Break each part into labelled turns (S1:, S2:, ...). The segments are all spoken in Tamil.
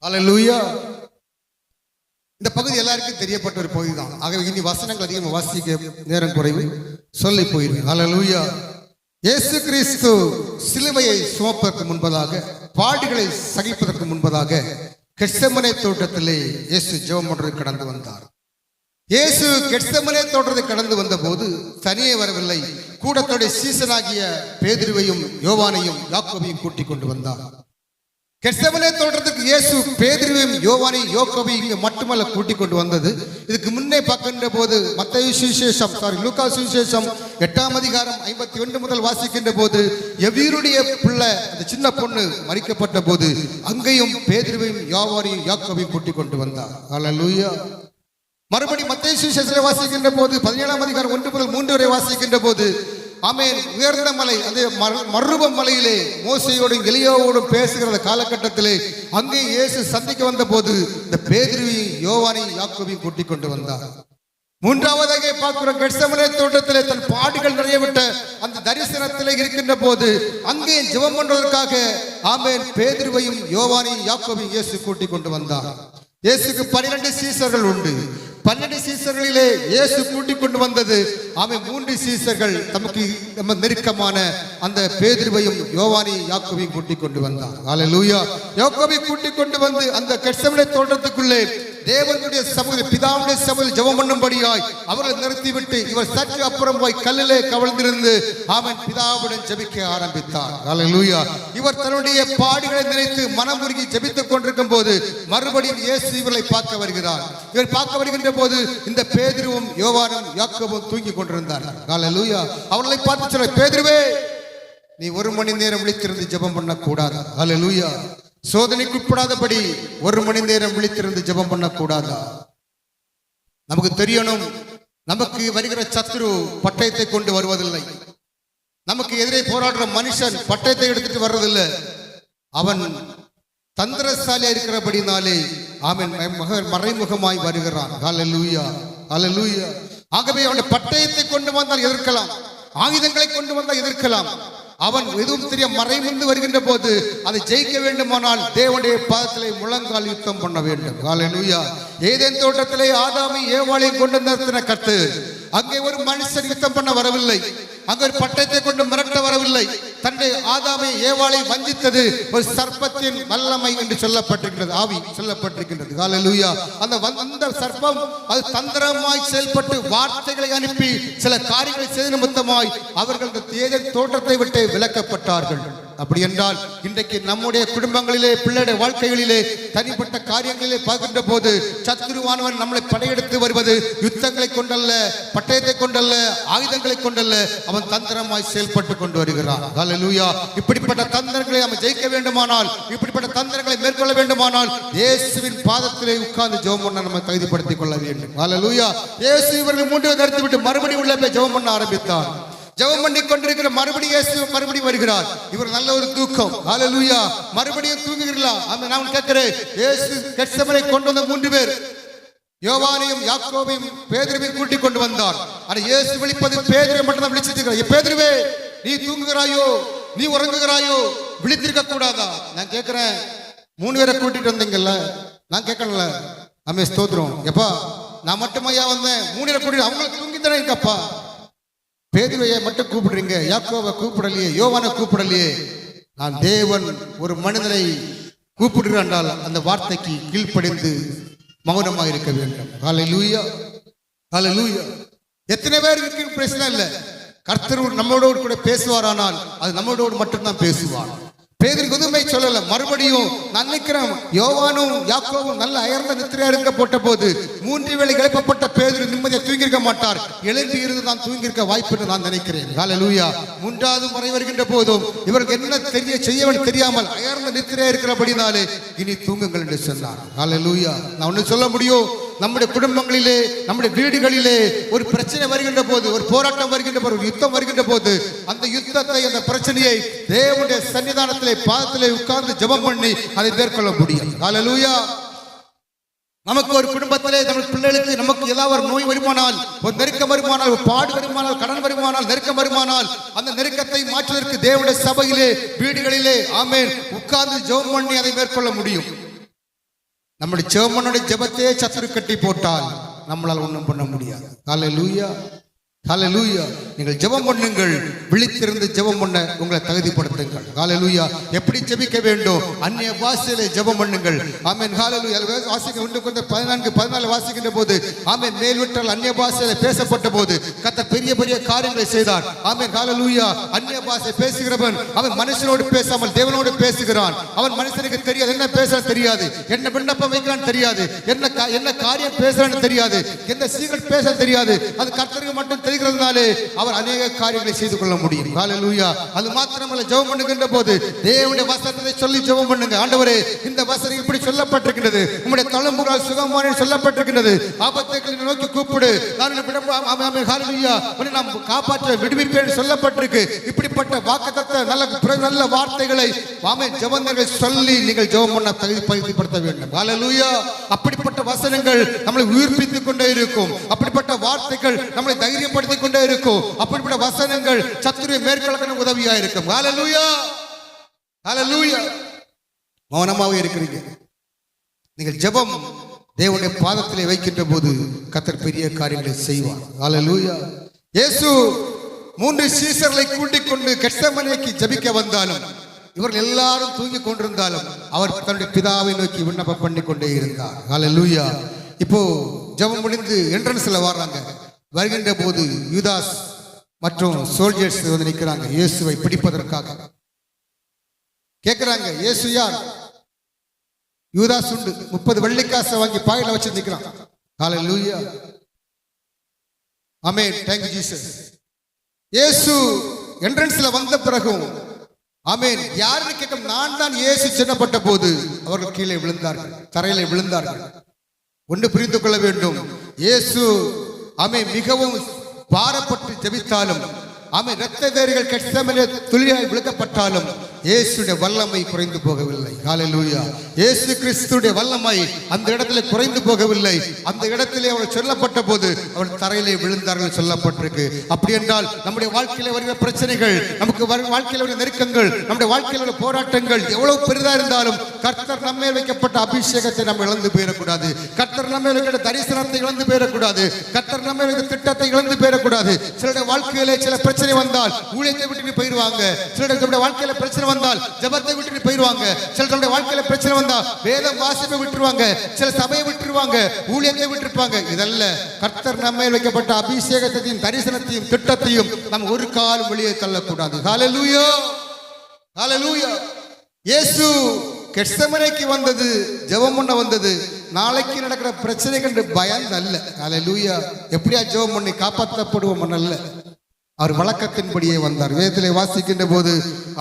S1: அல்லேலூயா. இந்த பகுதி எல்லாருக்கும் தெரியப்பட்ட ஒரு பகுதி தான். ஆகவே இனி வசனங்கள் அதிகமாக வாசிக்க நேரம் குறைவு, சொல்லி போயிருங்க. அல்லேலூயா. இயேசு கிறிஸ்து சிலுவையை சுமப்பதற்கு முன்பதாக, பாடுகளை சகிப்பதற்கு முன்பதாக கெத்செமனே தோட்டத்திலே இயேசு ஜெபம் ஒன்றை கடந்து வந்தார். இயேசு கெத்செமனே தோட்டத்தை கடந்து வந்த போது தனியே வரவில்லை, கூடத்தோட சீசனாகிய பேதுருவையும் யோவானையும் யாக்கோபையும் கூட்டிக் கொண்டு வந்தார். கெத்செமனே தோட்டத்துக்கு இயேசு பேதுருவையும் யோவானையும் யாக்கோபையும் இங்கு மட்டுமல்ல கூட்டிக் கொண்டு வந்தது. இதுக்கு முன்னே பார்க்கின்ற போது மத்தேயு சுவிசேஷம் லூக்கா சுவிசேஷம் 8ஆம் அதிகாரம் 51 முதல் வாசிக்கின்ற போது எவ்வீருடைய பிள்ளை அந்த சின்ன பொண்ணு மரிக்கப்பட்ட போது அங்கேயும் பேதுருவையும் யோவானையும் யாக்கோபையும் கூட்டிக் கொண்டு வந்தார். அல்லேலூயா. மறுபடி மத்தேயு சுவிசேஷத்தை வாசிக்கின்ற போது 17ஆம் அதிகாரம் 1 முதல் 3 வரை வாசிக்கின்ற போது ஆமென், உயர்ந்த மலை அந்த மறுரூப மலையிலே மோசையோடும் எலியாவோடும் பேசுகிற காலகட்டத்திலே அங்கே இயேசு சந்திக்க வந்த போது இந்த பேதுருவையும் யோவானையும் யாக்கோபையும் கூட்டிக் கொண்டு வந்தார். மூன்றாவதாக பார்க்கிறோம், கெத்செமனே தோட்டத்திலே தன் பாடுகள் நிறையவிட்ட அந்த தரிசனத்திலே இருக்கின்ற போது அங்கே ஜெபம் பண்றதற்காக ஆமென் பேதுருவையும் யோவானையும் யாக்கோபையும் இயேசு கூட்டிக் கொண்டு வந்தார். இயேசுக்கு 12 சீசர்கள் உண்டு. 12 சீசர்களிலே இயேசு கூட்டிக் கொண்டு வந்தது ஆமென் 3 சீசர்கள் தமக்கு நம்ம நெருக்கமான அந்த பேதுருவையும் யோவானையும் யாக்கோபையும் கூட்டிக் கொண்டு வந்தார். அல்லேலூயா. யாக்கோபை கூட்டிக் கொண்டு வந்து அந்த கெத்செமனே தோட்டத்துக்குள்ளே தேவனுடைய சமூக பிதாவுடைய சமூகத்தில் ஜெபம் பண்ணும்படியாய் அவர்களை நிறுத்திவிட்டு இவர் சற்று அப்புறம் போய் கல்லிலே கவிழ்ந்திருந்து ஆமென் பிதாவுடன் ஜெபிக்க ஆரம்பித்தார். அல்லேலூயா. இவர் தன்னுடைய பாடுகளை நினைத்து மனம் உருகி ஜெபித்துக் கொண்டிருக்கும் போது மறுபடியும் இயேசு இவர்களை பார்க்க வருகிறார். இவர் பார்க்க வருகின்ற போது இந்த பேதுருவும் யோவானும் யாக்கோபும் தூங்கி கொண்டிருந்தார்கள். அல்லேலூயா. அவர்களை பார்த்து சொல்ல, பேதுருவே, நீ 1 மணி நேரம் விழித்திருந்து ஜெபம் பண்ண கூடாது. அல்லேலூயா. சோதனைக்கு உட்படாதபடி 1 மணி நேரம் விழித்திருந்து ஜெபம் பண்ணக்கூடாதா? நமக்கு தெரியணும், நமக்கு வருகிற சத்துரு பட்டயத்தை கொண்டு வருவதில்லை. நமக்கு எதிரே போராடுற மனுஷன் பட்டயத்தை எடுத்துட்டு வர்றதில்லை. அவன் தந்திரசாலியா இருக்கிறபடினாலே அவன் மறைமுகமாய் வருகிறான். அல்லேலூயா. அல்லேலூயா. ஆகவே அவனுடைய பட்டயத்தை கொண்டு வந்தால் எதிர்க்கலாம், ஆயுதங்களை கொண்டு வந்தால் எதிர்க்கலாம். அவன் எதுவும் தெரிய மறைமுந்து வருகின்ற போது அதை ஜெயிக்க வேண்டுமானால் தேவனுடைய பாதத்திலே முழங்கால் யுத்தம் பண்ண வேண்டும். அல்லேலூயா. ஏதேன் தோட்டத்திலே ஆதாமை ஏவாளையும் கொண்டு நிறுத்தின கர்த்தர் அங்கே ஒரு மனுஷன் யுத்தம் பண்ண வரவில்லை, அங்கே ஒரு பட்டயத்தை கொண்டு மிரட்ட வரவில்லை. தன்னுடைய ஆதாமை ஏவாளை வஞ்சித்தது ஒரு சர்ப்பத்தின் வல்லமை என்று சொல்லப்பட்டிருக்கிறது, ஆவி சொல்லப்பட்டிருக்கின்றது. அல்லேலூயா. அந்த சர்ப்பம் அது தந்திரமாய் செயல்பட்டு வார்த்தைகளை அனுப்பி சில காரியங்களை செய்த நிமித்தமாய் அவர்கள் ஏதேன் தோட்டத்தை விட்டு விலக்கப்பட்டார்கள். அப்படி என்றால் இன்றைக்கு நம்முடைய குடும்பங்களிலே பிள்ளைடைய வாழ்க்கைகளிலே தனிப்பட்ட காரியங்களிலே பார்க்கின்ற போது சத்துருவானவன் நம்மளை படையெடுத்து வருவது யுத்தங்களை கொண்டல்ல, பட்டயத்தை கொண்டல்ல, ஆயுதங்களை கொண்டல்ல, அவன் தந்திரமாய் செயல்பட்டு கொண்டு வருகிறான். அல்லேலூயா. இப்படிப்பட்ட தந்திரங்களை நாம் ஜெயிக்க வேண்டுமானால், இப்படிப்பட்ட தந்திரங்களை மேற்கொள்ள வேண்டுமானால் இயேசுவின் பாதத்திலே உட்கார்ந்து ஜெபம் பண்ண நம்ம தகுதிப்படுத்திக் கொள்ள வேண்டும். அல்லேலூயா. இயேசு இவர்கள் 3 நிறுத்திவிட்டு மறுபடியும் உள்ள போய் ஜெபம் பண்ண ஆரம்பித்தார். ஜெபம் பண்ணி கொண்டிருக்கிற மறுபடியும் இயேசு மறுபடியும் வருகிறார். இவர் நல்ல ஒரு தூக்கம். அல்லேலூயா. மறுபடியும் தூங்குகிறீர்களா? நான் கேட்கிறேன், இயேசு கெத்செமனே கொண்டு வந்த 3 பேர் யோவானையும் யாக்கோபையும் பேதுருவையும் கூட்டிக் கொண்டு வந்தார். ஆனா இயேசு விழிப்பது பேதுருவை மட்டும் தான் விழிச்சிட்டு, பேதுருவே, நீ தூங்குகிறாயோ, நீ உறங்குகிறாயோ, விழித்திருக்க கூடாதா? நான் கேட்கிறேன், 3 பேரை கூட்டிட்டு வந்தீங்கல்ல, நான் கேட்கல. அம்மே ஸ்தோத்திரம். எப்பா, நான் மட்டுமையா வந்தேன்? 3 பேரை கூட்டிட்டு அவங்களுக்கு தூங்கித்தானே இருக்கப்பா. பேதுருவையை மட்டும் கூப்பிடுறீங்க, யாக்கோபை கூப்பிடலையே, யோவானை கூப்பிடலையே. நான் தேவன் ஒரு மனிதனை கூப்பிடுகிறான், அந்த வார்த்தைக்கு கீழ்ப்படிந்து மௌனமாக இருக்க வேண்டும். அல்லேலூயா. அல்லேலூயா. எத்தனை பேர் இருக்கு பிரச்சனை இல்லை, கர்த்தர் நம்மளோடு கூட பேசுவாரானால் அது நம்மளோடு மட்டும்தான் பேசுவார். பேதுரு எதுவுமே சொல்லல. மறுபடியும் நான் நினைக்கிறேன், யோவானும் யாக்கோவும் நல்ல அயர்ந்த நித்திரையா இருக்க போட்ட போது 3 வேளை எழுப்பப்பட்ட பேதுரு நிம்மதியை தூங்கிருக்க மாட்டார், எழுப்பி இருந்து தான் தூங்கிருக்க வாய்ப்பு என்று நான் நினைக்கிறேன். அல்லேலூயா. 3வது முறை வருகின்ற போதும் இவருக்கு என்ன செய்ய தெரியாமல் அயர்ந்த நித்திரையா இருக்கிறபடினாலே இனி தூங்குங்கள் என்று சொன்னார். அல்லேலூயா. நான் ஒண்ணு சொல்ல முடியும், நம்முடைய குடும்பங்களிலே, நம்முடைய வீடுகளிலே ஒரு பிரச்சனை வருகின்ற போது, ஒரு போராட்டம் வருகின்ற போது, ஒரு யுத்தம் வருகின்ற போது அந்த யுத்தத்தை, அந்த பிரச்சனையை தேவனுடைய சன்னிதானத்திலே பாதத்திலே உட்கார்ந்து ஜெபம் பண்ணி அதை மேற்கொள்ள முடியும். அல்லேலூயா. நமக்கு ஒரு குடும்பத்திலே நம்ம பிள்ளைகளுக்கு நமக்கு ஏதாவது ஒரு நோய் வருமானால், ஒரு நெருக்கம் வருமானால், ஒரு பாடு வருமானால், கடன் வருமானால், நெருக்கம் வருமானால் அந்த நெருக்கத்தை மாற்றுவதற்கு தேவனுடைய சபையிலே, வீடுகளிலே ஆமென் உட்கார்ந்து ஜெபம் பண்ணி அதை மேற்கொள்ள முடியும். நம்முடைய ஜெபமனுடைய ஜெபத்தையே சத்துரு கட்டி போட்டால் நம்மளால் ஒன்றும் பண்ண முடியாது. ஹல்லேலூயா, ஹல்லேலூயா. நீங்கள் ஜெபம் பண்ணுங்கள், விழித்திருந்து ஜெபம் பண்ண உங்களை தகுதிப்படுத்துங்கள். ஹல்லேலூயா. எப்படி ஜெபிக்க வேண்டும்? அந்நிய பாஷையிலே ஜெபம் பண்ணுங்கள். ஆமென். ஹல்லேலூயா. வாசிக்க 14 வாசிக்கின்ற போது ஆமென், மேல்விட்டால் அந்நிய பாஷையிலே பேசப்பட்ட போது கர்த்தர் பெரிய பெரிய காரியங்களை செய்தார். ஆமென். ஹல்லேலூயா. அந்நிய பாஷை பேசுகிறவன் அவன் மனுஷனோடு பேசாமல் தேவனோடு பேசுகிறான். அவன் மனுஷனுக்கு தெரியாது, என்ன பேச தெரியாது, என்ன விண்ணப்பம் வைக்கிறான் தெரியாது, என்ன காரியம் பேசுறான்னு தெரியாது, எந்த சீக்கிரம் பேச தெரியாது. அது கர்த்தருக்கு மட்டும் தெரிகிறதுனாலே அவர் அநேக காரியங்களை செய்து கொள்ள முடியும். ஹல்லேலூயா. அது மாத்திரமல்ல, ஜெபம் பண்ணுகின்ற போது தேவனுடைய வசனத்தை சொல்லி ஜெபம் பண்ணுங்க. ஆண்டவரே, இந்த வசனம் இப்படி சொல்லப்பட்டிருக்கிறது, உம்முடைய தழும்புகளால் சுகமான சொல்லப்பட்டிருக்கிறது, ஆபத்துக்களை நோக்கி கூப்பிடு, நான் ஹல்லேலூயா உன்னை நாம் காப்பாற்ற விடுவிப்பேன் சொல்லப்பட்டிருக்கு. இப்படிப்பட்ட வாக்குத்தத்த நல்ல வார்த்தைகளை ஆமென் ஜெபங்களை சொல்லி நீங்கள் ஜெபம் பண்ண தகுதிப்படுத்த வேண்டும். ஹல்லேலூயா. அப்படிப்பட்ட வசனங்கள் நம்மளை உயிர்ப்பித்துக் கொண்டே இருக்கும். அப்படிப்பட்ட வார்த்தைகள் நம்மளை தைரியப்படுத்திக் கொண்டே இருக்கும். அப்படிப்பட்ட வசனங்கள் சத்துருவை மேற்கொள்ள உதவியா இருக்கும். ஹல்லேலூயா, ஹல்லேலூயா. மௌனமாக இருக்கிறீங்க. நீங்கள் ஜெபம் தேவனுடைய பாதத்திலே வைக்கின்ற போது கர்த்தர் பெரிய காரியங்களை செய்வார். ஹல்லேலூயா. இயேசு 3 சீஷர்களை கூட்டிக் கொண்டு கெத்செமனேக்கு ஜெபிக்க வந்தாலும், இவர்கள் எல்லாரும் தூங்கி கொண்டிருந்தாலும் அவர் தன்னுடைய பிதாவை நோக்கி விண்ணப்பம் பண்ணி கொண்டே இருந்தார். ஹல்லேலூயா. இப்போ ஜெபம் முடிந்து என்ட்ரன்ஸ்ல வர்றாங்க. வருகின்ற போது யூதாஸ் மற்றும் சோல்ஜர்ஸ் வந்து நிற்கிறாங்க. இயேசுவை பிடிப்பதற்காக கேட்கிறாங்க, இயேசு யார்? யூதாஸ் உண்டு 30 வெள்ளிக்காசை வாங்கி பாயில வச்சு நிற்கிறான். ஹல்லேலூயா, ஆமென், தேங்க் யூ ஜீசஸ். இயேசு என்ட்ரன்ஸ்ல வந்த பிறகும் ஆமென் யாருன்னு கேட்கும், நான் தான் இயேசு சொன்னப்பட்ட போது அவர்கள் கீழே விழுந்தார்கள், தரையிலே விழுந்தார்கள். ஒன்று புரிந்து கொள்ள வேண்டும், இயேசு ஆமென் மிகவும் பாரப்பட்டு ஜெபித்தாலும், ஆமென் இரத்த வேர்கள் கெத்செமனே துளியாய் விழுக்கப்பட்டாலும் இயேசுடைய வல்லமை குறைந்து போகவில்லை. ஹல்லேலூயா. இயேசு கிறிஸ்துடைய வல்லமை அந்த இடத்துல குறைந்து போகவில்லை. அந்த இடத்திலே அவர் சொல்லப்பட்ட போது அவர் தரையிலே விழுந்தார்கள் சொல்லப்பட்டிருக்கு. அப்படி என்றால் நம்முடைய வாழ்க்கையில வருகிற பிரச்சனைகள், நமக்கு வாழ்க்கையில் வருகிற நெருக்கங்கள், நம்முடைய வாழ்க்கையில் உள்ள போராட்டங்கள் எவ்வளவு பெரிதா இருந்தாலும் கர்த்தர் நம்மே வைக்கப்பட்ட அபிஷேகத்தை நம்ம இழந்து போயிடக்கூடாது. கர்த்தர் நம்மே வைக்கிற தரிசனத்தை இழந்து போயிடக்கூடாது. கர்த்தர் நம்மே வைக்கிற திட்டத்தை இழந்து போயிடக்கூடாது. சிலருடைய வாழ்க்கையிலே சில பிரச்சனை வந்தால் ஊழியத்தை விட்டு போயிடுவாங்க. சிலருடைய வாழ்க்கையில பிரச்சனை வந்தால் ஜெபத்தை விட்டு போயிடுவாங்க. சிலருடைய வாழ்க்கையில பிரச்சனை வந்தா வேதம் வாசிப்பை விட்டுருவாங்க, சில சபையை விட்டுருவாங்க, ஊழியத்தை விட்டுருப்பாங்க. இதல்ல கர்த்தர் நம்ம வைக்கப்பட்ட அபிஷேகத்தையும் தரிசனத்தையும் திட்டத்தையும் நம்ம ஒரு காலம் வெளியே தள்ளக்கூடாது. ஹல்லேலூயா, ஹல்லேலூயா. இயேசு கெத்செமனேக்கு வந்தது, ஜெபம் பண்ண வந்தது. நாளைக்கு நடக்கிற பிரச்சனை கண்டு பயம் அல்ல. ஹல்லேலூயா. எப்படியா ஜெபம் பண்ணி காப்பாற்றப்படுவோம் அல்ல, அவர் வழக்கத்தின்படியே வந்தார். வேதத்திலே வாசிக்கின்ற போது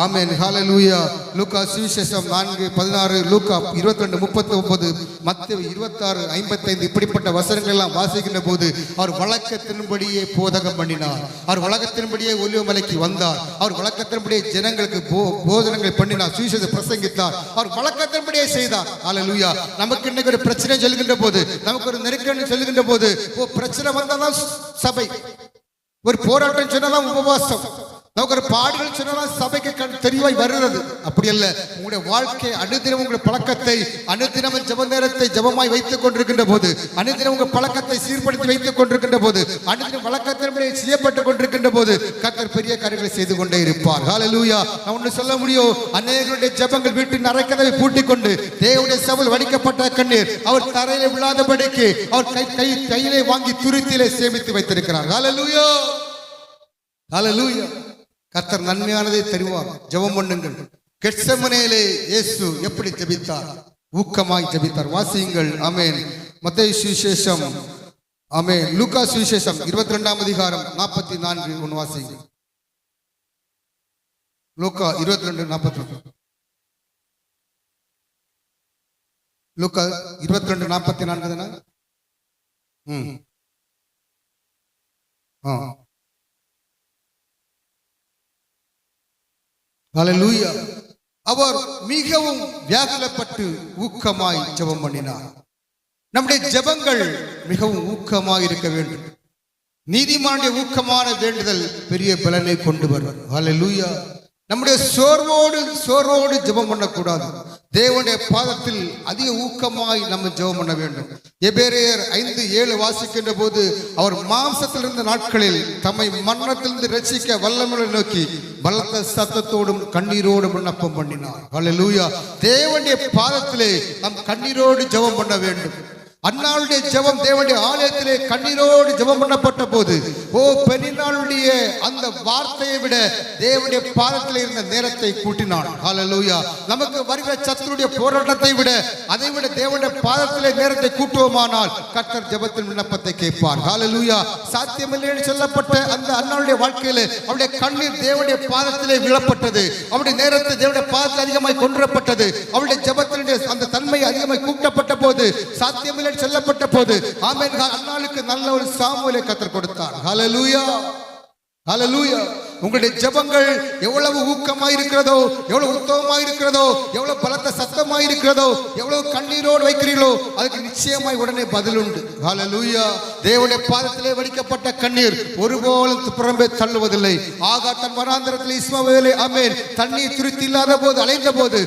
S1: ஆமென் ஹல்லேலூயா, லூக்கா சுவிசேஷம் 4:16, லூக்கா 22:39, மத்தேயு 26:55 இப்படிப்பட்ட வசனங்கள் எல்லாம் வாசிக்கின்ற போது அவர் வழக்கத்தின்படியே போதகம் பண்ணினார். அவர் வழக்கத்தின்படியே ஒலிவமலைக்கு வந்தார். அவர் வழக்கத்தின்படியே ஜனங்களுக்கு போதனங்கள் பண்ணினார், சுவிசேஷத்தை பிரசங்கித்தார். அவர் வழக்கத்தின்படியே செய்தார். ஹல்லேலூயா. நமக்கு இன்னைக்கு ஒரு பிரச்சனை சொல்கின்ற போது, நமக்கு ஒரு நெருக்கடி சொல்கின்ற போது, பிரச்சனை வந்தாதான் சபை, ஒரு போராட்டம் சொன்னதான் உபவாசம், நமக்கு ஒரு பாடுகள் சொன்னதான் சபைக்கு தெளிவாய் வருகிறது. அப்படி அல்ல. உங்களுடைய வாழ்க்கை அனுதினம் உங்களுடைய பழக்கத்தை அனுதினம் ஜெப நேரத்தை ஜெபமாய் வைத்துக் கொண்டிருக்கின்ற போது, அனுதினம் உங்கள் பழக்கத்தை சீர்படுத்தி வைத்துக் கொண்டிருக்கின்ற போது, அனுதினம் வழக்கத்தின்படி செய்யப்பட்டுக் கொண்டிருக்கின்ற போது கர்த்தர் பெரிய காரியங்களை செய்து கொண்டே இருப்பார். ஹல்லேலூயா. நான் ஒன்று சொல்ல முடியும், அநேகருடைய ஜெபங்கள் வீட்டின் அறைக்கதவை பூட்டிக் கொண்டு தேவனுடைய சபையில் வடிக்கப்பட்ட கண்ணீர் அவர் தரையிலே விழாதபடிக்கு அவர் கையிலே வாங்கி துருத்திலே சேமித்து வைத்திருக்கிறார். ஹல்லேலூயா, ஹல்லேலூயா. கர்த்தர் நன்மையானதை தருவார். ஜெபம் பண்ணுங்கள். கெத்செமனேலே இயேசு எப்படி ஜெபித்தார்? ஊக்கமாய் ஜெபித்தார். வாசியுங்கள். ஆமென். மத்தேயு சுவிசேஷம், ஆமென், லூக்கா சுவிசேஷம் 22ஆம் அதிகாரம் 44 வாசியுங்கள். லூக்கா 22:42. லூக்கா 22:44 தானே? ஹல்லேலூயா. அவர் மிகவும் வியாகுலப்பட்டு ஊக்கமாய் ஜெபம் பண்ணினார். நம்முடைய ஜெபங்கள் மிகவும் ஊக்கமாய் இருக்க வேண்டும். நீதிமானுடைய ஊக்கமான வேண்டுதல் பெரிய பலனை கொண்டு வரும். ஹல்லேலூயா. நம்முடைய சோர்வோடு ஜெபம் பண்ணக்கூடாது. தேவனுடைய பாதத்தில் அதிக ஊக்கமாய் நம்ம ஜெபம் பண்ண வேண்டும். எபிரேயர் 5:7 வாசிக்கின்ற போது, அவர் மாம்சத்தில் இருந்த நாட்களில் தம்மை மரணத்திலிருந்து ரட்சிக்க வல்லமையை நோக்கி பலத்த சத்தத்தோடும் கண்ணீரோடும் விண்ணப்பம் பண்ணினார். ஹல்லேலூயா. தேவனுடைய பாதத்திலே நாம் கண்ணீரோடு ஜெபம் பண்ண வேண்டும். அன்னாளுடைய ஜெபம் தேவனுடைய ஆலயத்திலே கண்ணீரோடு ஜெபம் பண்ணப்பட்ட போது, பெண்ணினாளுடைய அந்த வார்த்தையை விட தேவனுடைய பாதத்தில் இருந்த நேரத்தை கூட்டினான். ஹல்லேலூயா. நமக்கு வருகிற சத்துருடைய போராட்டத்தை விட அதை விட தேவனுடைய பாதத்திலே நேரத்தை கூட்டுவோமானால் கர்த்தர் ஜெபத்தின் விண்ணப்பத்தை கேட்பார். ஹல்லேலூயா. சாத்தியமில்லை என்று சொல்லப்பட்ட அந்த அன்னாளுடைய வாழ்க்கையிலே அவருடைய கண்ணீர் தேவனுடைய பாதத்திலே விழப்பட்டது. அவருடைய நேரத்தை தேவனுடைய பாதத்தில் அதிகமாய் கொன்றப்பட்டது. அவருடைய ஜெபத்தினுடைய அந்த தன்மை அதிகமாய் கூட்டப்பட்ட போது, சாத்தியமில்லை சொல்லப்பட்ட போது, ஆமென், அன்னாளுக்கு நல்ல ஒரு சாமுவேலை கர்த்தர் கொடுத்தார். ஹல்லேலூயா. ஹல்லேலூயா. உங்களுடைய ஜெபங்கள் எவ்வளவு ஊக்கமாய் இருக்கிறதோ, எவ்வளவு உத்தமமாய் இருக்கிறதோ, எவ்வளவு பலத்த சத்தமாய் இருக்கிறதோ, எவ்வளவு கண்ணீரோடு வைக்கிறீர்களோ, அதுக்கு நிச்சயமாய் உடனே பதில் உண்டு. ஹல்லேலூயா. தேவனுடைய பாதத்திலே வடிக்கப்பட்ட கண்ணீர் ஒருபோதும் புறம்பே தள்ளுவதில்லை. ஆகார் தன் வனாந்தரத்தில் இஸ்மவேலை, ஆமென், தண்ணீர் திருப்தி இல்லாத போது அலைந்த போது,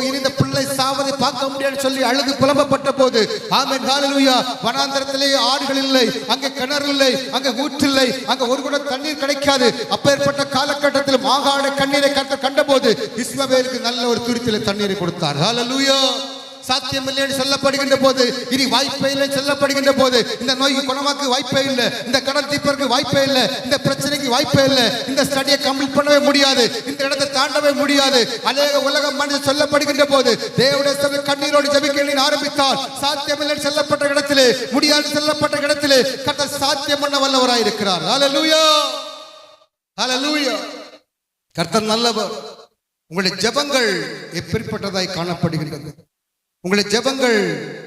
S1: இனி இந்த பிள்ளை சாவதை பார்க்க முடியாது சொல்லி அழுது புலம்பப்பட்ட போது, ஆமென், ஹல்லேலூயா, வனாந்தரத்திலே ஆறுகள் இல்லை, அங்கே கிணறு இல்லை, அங்கே ஊற்றில்லை, அங்கே ஒரு குடம் தண்ணீர் கிடைக்காது. அப்பேற்பட்ட காலகட்டத்தில் மாகாண கண்ணீரை கர்த்தர் கண்டபோது இஸ்மவேலுக்கு நல்ல ஒரு துருத்திலே தண்ணீரை கொடுத்தார். ஹல்லேலூயா. சாத்தியமில்லை என்று சொல்லப்படுகின்ற போது, இனி வாய்ப்பே இல்லை சொல்லப்படுகின்ற போது, இந்த நோய்க்கு குணமாக்க வாய்ப்பே இல்லை, இந்த கடல் தீர்ப்பதற்கு வாய்ப்பே இல்லை, இந்த பிரச்சனைக்கு வாய்ப்பே இல்லை, இந்த ஸ்டடியை கம்ப்ளீட் பண்ணவே முடியாது, இந்த இடத்தை தாண்டவே முடியாது, அநேக உலகம் மனிதன் சொல்லப்படுகின்ற போது தேவனுடைய கண்ணீரோடு ஜெபிக்க ஆரம்பித்தால், சாத்தியமில்லை என்று சொல்லப்பட்ட இடத்திலே, முடியாது சொல்லப்பட்ட இடத்திலே கர்த்தர் சாத்தியம் பண்ண வல்லவராய் இருக்கிறார். ஹல்லேலூயா. ஹல்லேலூயா. கர்த்தர் நல்லவர். உங்களுடைய ஜெபங்கள் எப்படிப்பட்டதாய் காணப்படுகின்றது? உங்களுடைய ஜெபங்கள்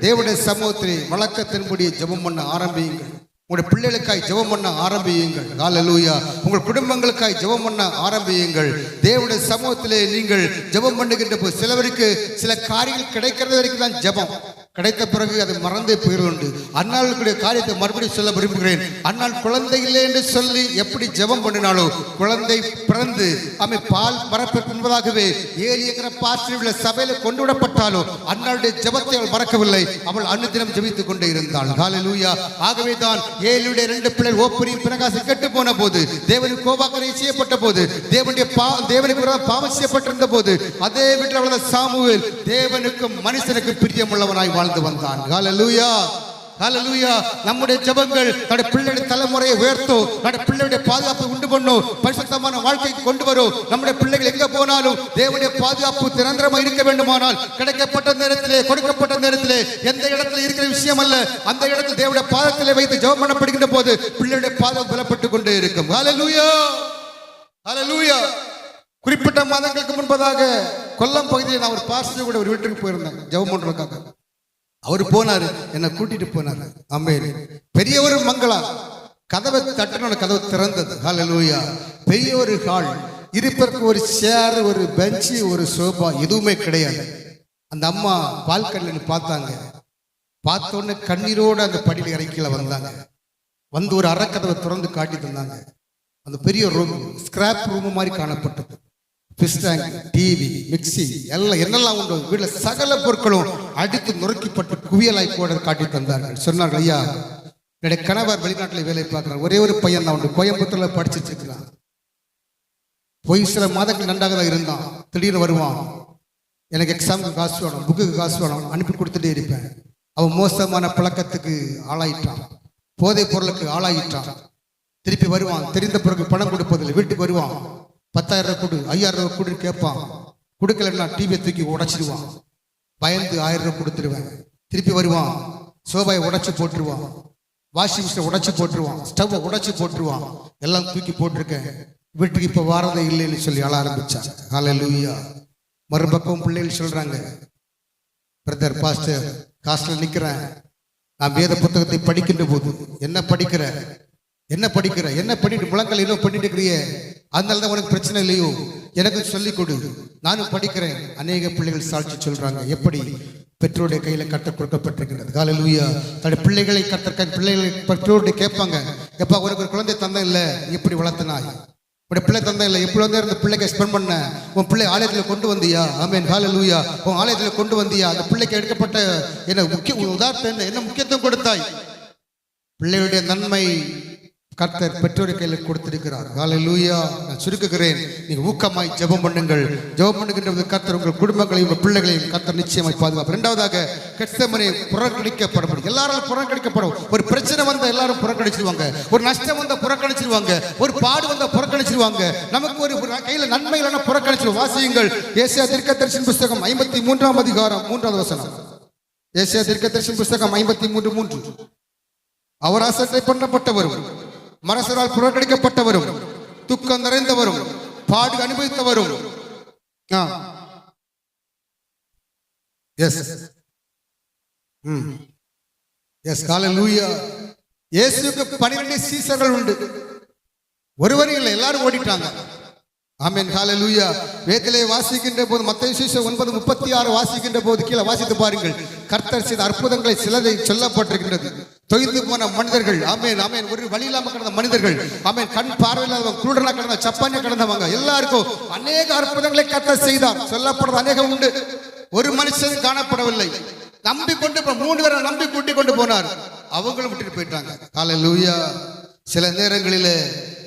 S1: தேவனுடைய சமூகத்திலே வழக்கத்தின்படி ஜெபம் பண்ண ஆரம்பியுங்கள். உங்களுடைய பிள்ளைகளுக்காய் ஜெபம் பண்ண ஆரம்பியுங்கள். ஹல்லேலூயா. உங்கள் குடும்பங்களுக்காய் ஜெபம் பண்ண ஆரம்பியுங்கள். தேவனுடைய சமூகத்திலே நீங்கள் ஜெபம் பண்ணுகின்ற போது, சிலவருக்கு சில காரியங்கள் கிடைக்கிறது வரைக்கும் தான் ஜெபம், கிடைத்த பிறகு அது மறந்தே போயிருந்து. அன்னாளுடைய காரியத்தை மறுபடியும் சொல்ல விரும்புகிறேன். அன்னாள் குழந்தை இல்லை என்று சொல்லி எப்படி ஜெபம் பண்ணினாலோ, குழந்தை பிறந்து பால் மறப்பதற்கு முன்பதாகவே ஏலியங்கிற பாஸ்டர் சபையில கொண்டு விடப்பட்டாலோ அன்னாளுடைய ஜெபத்தை அவள் மறக்கவில்லை. அவள் அனுதினம் ஜெபித்துக் கொண்டே இருந்தாள். ஹல்லேலூயா. ஆகவே தான் ஏலியுடைய 2 பிள்ளைகள் ஓப்பரியும் பினகாசும் கெட்டு போன போது, தேவனுக்கு கோபாக்கனை செய்யப்பட்ட போது, தேவனுக்கு பாவம் செய்யப்பட்டிருந்த போது, அதே வீட்டில் வளர்ந்த சாமுவேல் தேவனுக்கும் மனுஷனுக்கும் பிரியமுள்ளவனாய் வாழ்ந்து வந்தான். ஹல்லேலூயா. ஹல்லேலூயா. நம்முடைய ஜெபங்கள் நம்முடைய பிள்ளையுடைய தலைமுறையை உயர்த்தும், நம்முடைய பிள்ளையுடைய பாதுகாப்பை உண்டு பண்ணும், பரிசுத்தமான வாழ்க்கைக்கு கொண்டு வரும். நம்முடைய பிள்ளைகள் எங்க போனாலும் தேவனுடைய பாதுகாப்பு நிரந்தரமாக இருக்க வேண்டுமானால், கிடைக்கப்பட்ட நேரத்திலே, கொடுக்கப்பட்ட நேரத்திலே, எந்த இடத்துல இருக்கிற விஷயம் அல்ல, அந்த இடத்தில் தேவனுடைய பாதத்திலே வைத்து ஜெபம் பண்ணப்படுகின்ற போது பிள்ளையுடைய பாதுகாப்பு பலப்பட்டுக் கொண்டே இருக்கும். ஹல்லேலூயா. ஹல்லேலூயா. குறிப்பிட்ட மாதங்களுக்கு முன்பதாக கொல்லம் பகுதியில் நான் ஒரு பாஸ்டர் கூட ஒரு வீட்டுக்கு போயிருந்தேன் ஜெபம் பண்றதுக்காக. அவர் போனாரு, என்னை கூட்டிட்டு போனாரு. ஆமென். பெரிய ஒரு மங்களா, கதவை தட்டின கதவு திறந்தது. ஹல்லேலூயா. பெரிய ஒரு ஹால், இருப்பதற்கு ஒரு சேர், ஒரு பெஞ்சு, ஒரு சோபா எதுவுமே கிடையாது. அந்த அம்மா பால்கனில் பார்த்தாங்க. பார்த்தோன்னு கண்ணீரோடு அந்த படியில் இறக்கில வந்தாங்க. வந்து ஒரு அறக்கதவை திறந்து காட்டி தந்தாங்க. அந்த பெரிய ரூம் ஸ்கிராப் ரூம் மாதிரி காணப்பட்டது. ஃபிஷ் டேங்க், டிவி, மிக்சி எல்லாம் என்னெல்லாம் உண்டு வீட்டில் சகல பொருட்களும் அடித்து நுறுக்கிப்பட்டு குவியலாய் கூட காட்டி தந்தார்கள். சொன்னார்கள், ஐயா, என்னுடைய கணவர் வெளிநாட்டில் வேலை பார்க்கிறார், ஒரே ஒரு பையன் தான் உண்டு, கோயம்புத்தூர்ல படிச்சுட்டு இருக்கிறான். போய் சில மாதங்கள் நன்றாக தான் இருந்தான். திடீர்னு வருவான், எனக்கு எக்ஸாமுக்கு காசு வேணும், புக்குக்கு காசு வேணும், அனுப்பி கொடுத்துட்டே இருப்பேன். அவன் மோசமான பழக்கத்துக்கு ஆளாயிட்டான், போதைப் பொருளுக்கு ஆளாயிட்டான். திருப்பி வருவான், தெரிந்த பிறகு பணம் கொடுப்பதில்லை. வீட்டுக்கு வருவான், 10,000 கொடு, 5,000 கொடு கேட்பான். கொடுக்கலன்னா டிவியை தூக்கி உடைச்சிடுவான். பயந்து 1000 கொடுத்துருவேன். திருப்பி வருவான், சோபாயை உடைச்சி போட்டுருவான், வாஷிங் மிஷினை உடைச்சி போட்டுருவான், ஸ்டவ்வை உடைச்சி போட்டுருவான். எல்லாம் தூக்கி போட்டிருக்கேன், வீட்டுக்கு இப்போ வாரதே இல்லைன்னு சொல்லி அழ ஆரம்பிச்சான். ஹல்லேலூயா. மறுபக்கம் பிள்ளைகள் சொல்றாங்க, பிரதர் பாஸ்டர் காஸ்டில் நிற்கிறேன், நான் வேத புத்தகத்தை படிக்கின்ற போது என்ன படிக்கிற என்ன பண்ணிட்டு முழங்கால் என்ன பண்ணிட்டு இருக்கிறிய, அதனால தான் உனக்கு பிரச்சனை இல்லையோ, எனக்கு சொல்லிக் கொடு, நானும் படிக்கிறேன். அநேக பிள்ளைகள் சாட்சி சொல்றாங்க, எப்படி பெற்றோருடைய கையில கற்றுக் கொடுக்கப்பட்டிருக்கிறது. ஹல்லேலூயா. தன்னுடைய பிள்ளைகளை பிள்ளைகளை பெற்றோருடைய கேட்பாங்க, எப்பா உனக்கு ஒரு குழந்தை தந்தை இல்லை, எப்படி வளர்த்தனாய், உடைய பிள்ளை தந்தை இல்லை, எப்படி வந்து இந்த பிள்ளைக்கு ஸ்பெண்ட் பண்ண, உன் பிள்ளை ஆலயத்தில் கொண்டு வந்தியா? ஆமென், ஹல்லேலூயா. உன் ஆலயத்தில் கொண்டு வந்தியா? அந்த பிள்ளைக்கு எடுக்கப்பட்ட என்ன முக்கிய உதாரணம், என்ன முக்கியத்துவம் கொடுத்தாய்? பிள்ளையுடைய நன்மை கர்த்தர் பெற்றோர் கையில் கொடுத்திருக்கிறார். ஹல்லேலூயா. நான் சுருக்குகிறேன், நீங்க ஊக்கமாய் ஜெபம் பண்ணுங்கள். ஜெபம் பண்ணுகின்ற கர்த்தர் உங்கள் குடும்பங்களையும் உங்கள் பிள்ளைகளையும் கர்த்தர் நிச்சயமாய் பாதுகாப்பு. இரண்டாவதாக, கெத்செமனே புறக்கணிக்கப்படும். எல்லாரும் புறக்கணிக்கப்படும். ஒரு பிரச்சனை வந்தா எல்லாரும் புறக்கணிச்சிருவாங்க, ஒரு நஷ்டம் வந்தா புறக்கணிச்சிருவாங்க, ஒரு பாடு வந்தா புறக்கணிச்சிருவாங்க, நமக்கு ஒரு கையில நன்மை இல்லைன்னா புறக்கணிச்சிருவோம். வாசியுங்கள் ஏசாயா தீர்க்கதரிசியின் புஸ்தகம் 53ஆம் அதிகாரம் 3வது வசனம். ஏசாயா தீர்க்கதரிசியின் புஸ்தகம் 53:3. அவர் அசட்டை பண்ணப்பட்டவரும் மனசரால் புறக்கணிக்கப்பட்டவரும் துக்கம் நிறைந்தவரும் பாடு அனுபவித்தவரும். ஹல்லேலூயா. இயேசுவுக்கு 12 சீசர்கள் உண்டு, ஒருவரும் இல்லை, எல்லாரும் ஓடிட்டாங்க. ஆமென், ஹல்லேலூயா. வேதத்திலே வாசிக்கின்ற போது மத்தேயு சுவிசேஷம் 9:36 வாசிக்கின்ற போது கீழே வாசித்து பாருங்கள். கர்த்தர் செய்த அற்புதங்களை சிலதை சொல்லப்பட்டிருக்கின்றது. தொய்ந்து போன மனிதர்கள், ஆமென் ஆமென், ஒரு வழி இல்லாம கிடந்த மனிதர்கள், ஆமென், கண் பார்வையில்லாதவங்க, குருடனா கிடந்த, சப்பானியா கிடந்தவங்க, எல்லாருக்கும் அநேக அற்புதங்களை கர்த்தர் செய்தார். சொல்லப்படுறது அநேகம் உண்டு, ஒரு மனுஷன் காணப்படவில்லை. நம்பி கொண்டு 3 பேரை நம்பி கூட்டி கொண்டு போனார், அவங்களும் விட்டுட்டு போயிட்டாங்க. ஹல்லேலூயா. சில நேரங்களில்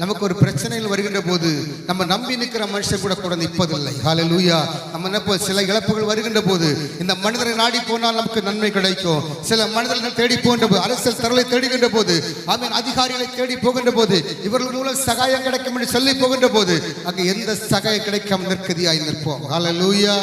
S1: நமக்கு ஒரு பிரச்சனைகள் வருகின்ற போது நம்ம நம்பி நிற்கிற மனுஷன் கூட நிற்பதில்லை. ஹல்லேலூயா. நம்ம நினைப்போம், சில இழப்புகள் வருகின்ற போது இந்த மனிதரை நாடி போனால் நமக்கு நன்மை கிடைக்கும். சில மனிதர்கள் தேடி போகின்ற போது, அரசியல் தரலை தேடுகின்ற போது, ஆமென், அதிகாரிகளை தேடி போகின்ற போது, இவர்கள் மூலம் சகாயம் கிடைக்கும் என்று சொல்லி போகின்ற போது அங்கு எந்த சகாயம் கிடைக்காம நிற்கதியாய் நிற்போம். ஹல்லேலூயா,